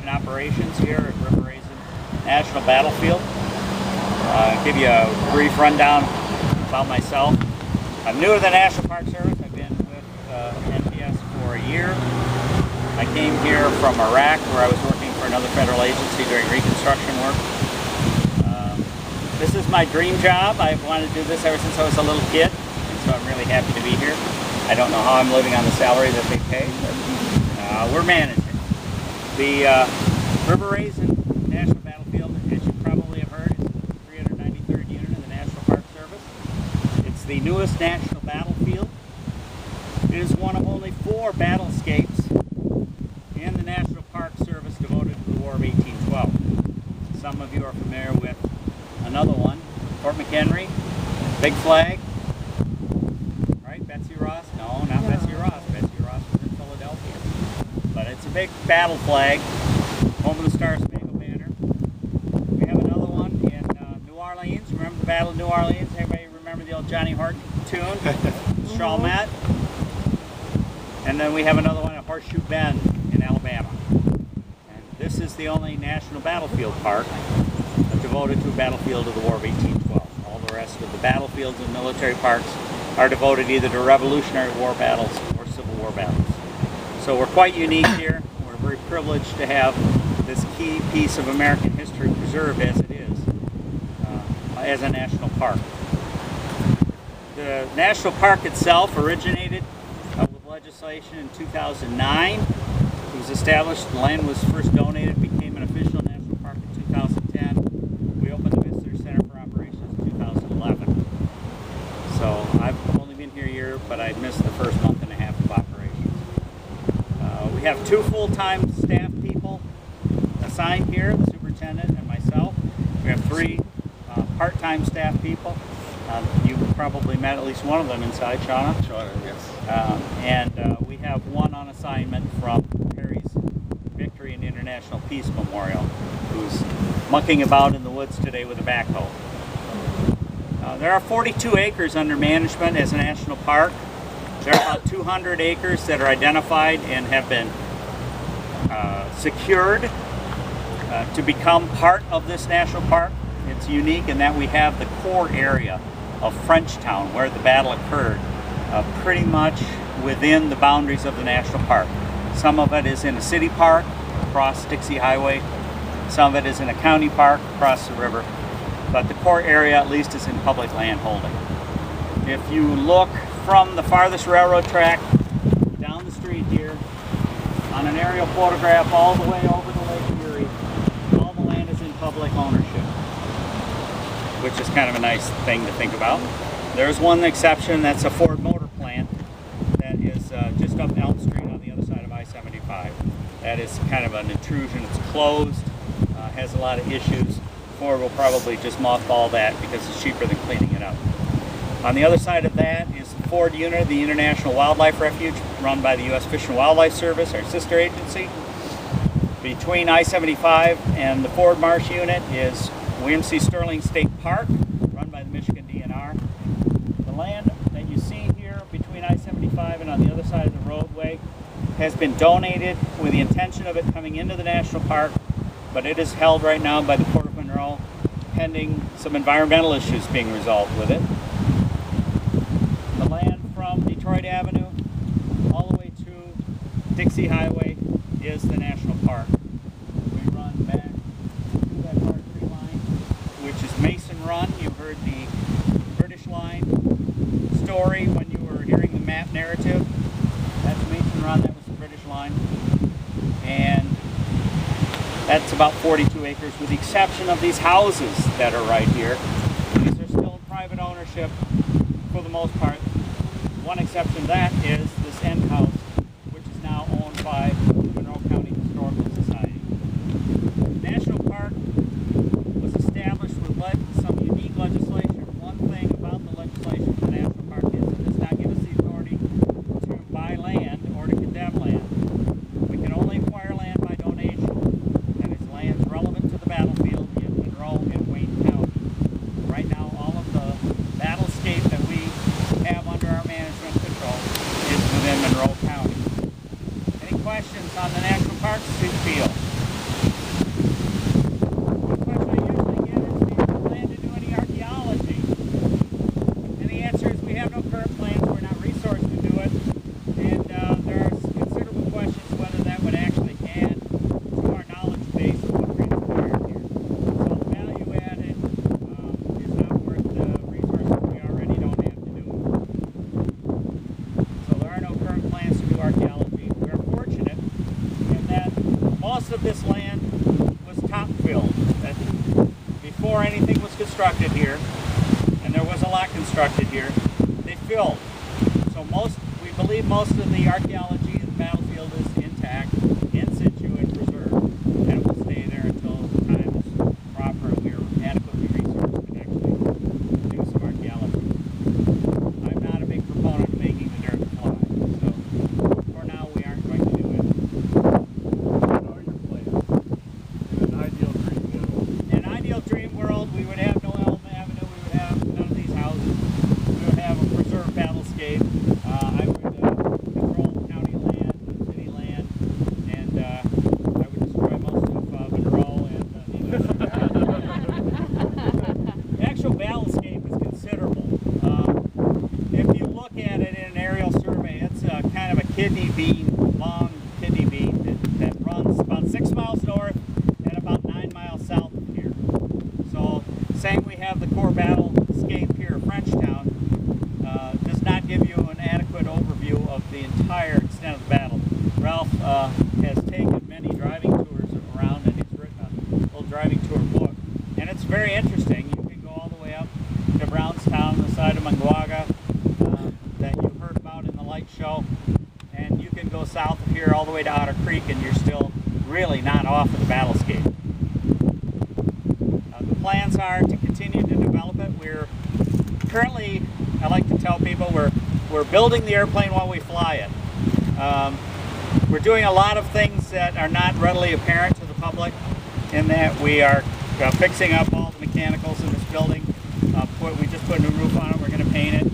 management operations here at Raisin National Battlefield. Give you a brief rundown about myself. I'm new to the National Park Service. I've been with NPS for a year. I came here from Iraq, where I was working for another federal agency doing reconstruction work. This is my dream job. I've wanted to do this ever since I was a little kid, and so I'm really happy to be here. I don't know how I'm living on the salary that they pay, but we're managing. The Raisin National Battlefield, as you probably have heard, is the 393rd unit of the National Park Service. It's the newest national battlefield. It is one of only 4 battlescapes in the National Park Service devoted to the War of 1812. Some of you are familiar with another one, Fort McHenry, Big Flag, right? Betsy Ross? No, not Betsy Ross. Betsy Ross was in Philadelphia. But it's a big battle flag, home of the Star Spangled Banner. We have another one in New Orleans. Remember the Battle of New Orleans? Everybody remember the old Johnny Horton tune? Chalmette. And then we have another one at Horseshoe Bend in Alabama. And this is the only national battlefield park devoted to a battlefield of the War of 1812. All the rest of the battlefields and military parks are devoted either to Revolutionary War battles or Civil War battles. So we're quite unique here. We're very privileged to have this key piece of American history preserved as it is, as a national park. The national park itself originated with legislation in 2009. It was established, the land was first donated, became an official national park in 2010. We opened the Visitor Center for operations in 2011. So I've only been here a year, but I missed the first month and a half of operations. We have 2 full-time staff people assigned here, the superintendent and myself. We have 3 part-time staff people. You probably met at least one of them inside, Shauna. Shauna, yes. And we have one on assignment from Perry's Victory and International Peace Memorial, who's mucking about in the woods today with a backhoe. There are 42 acres under management as a national park. There are about 200 acres that are identified and have been secured to become part of this national park. It's unique in that we have the core area of Frenchtown, where the battle occurred, pretty much within the boundaries of the national park. Some of it is in a city park across Dixie Highway. Some of it is in a county park across the river. But the core area at least is in public land holding. If you look from the farthest railroad track down the street here on an aerial photograph all the way over to Lake Erie, all the land is in public ownership, which is kind of a nice thing to think about. There's one exception, that's a Ford Motor Plant that is just up Elm Street on the other side of I-75. That is kind of an intrusion. It's closed, has a lot of issues. Ford will probably just mothball that because it's cheaper than cleaning it up. On the other side of that is the Ford unit, the International Wildlife Refuge, run by the U.S. Fish and Wildlife Service, our sister agency. Between I-75 and the Ford Marsh unit is William C. Sterling State Park, run by the Michigan DNR. The land that you see here between I-75 and on the other side of the roadway has been donated with the intention of it coming into the national park, but it is held right now by the Port of Monroe, pending some environmental issues being resolved with it. The land from Detroit Avenue all the way to Dixie Highway is the national park. We run back to that Part 3 line, which is Mason Run. You heard the British line story when you were hearing the map narrative. That's Mason Run, that was the British line. And that's about 42 acres with the exception of these houses that are right here. These are still in private ownership for the most part. One exception to that is this end house, which is now owned by Monroe County Historical Society. The National Park was established with some unique legislation. One thing about the legislation for the National Park is it does not give us the authority to buy land or to condemn land. We can only acquire land by donation, and it's lands relevant to the battlefield in Monroe and Wayne County. Right now, all of the battlescape that we have under our management control is within Monroe County. of this land was top filled. Before anything was constructed here, and there was a lot constructed here, they filled. So we believe most of the archaeology of the battlefield is intact, in situ, and preserved, and it will stay there until the time is proper and we are adequately resourced to actually do some archaeology. I'm not a big proponent of making the dirt fly, so for now we aren't going to do it. What are your plans? In an ideal dream world? In an ideal dream world, we would have no Elm Avenue, we would have none of these houses, we would have a preserved battlescape. I would control county land, city land, and I would destroy most of Monroe and the actual battlescape is considerable. If you look at it in an aerial survey, it's kind of a kidney bean, long kidney bean that runs about 6 miles north and about 9 miles south of here. So saying we have the core battlescape here at Frenchtown does not give you an adequate overview of the entire extent of the battle. Ralph has taken many driving tours around, and he's written a little driving tour book, and it's very interesting. You can go all the way up to Brownstown, the side of Manguaga that you heard about in the light show, and you can go south of here all the way to Otter Creek, and you're still really not off of the battlescape. The plans are to continue to develop it. We're currently, I like to tell people, we're building the airplane while we fly it. We're doing a lot of things that are not readily apparent to the public, in that we are fixing up all the mechanicals in this building. We just put a new roof on it, we're going to paint it.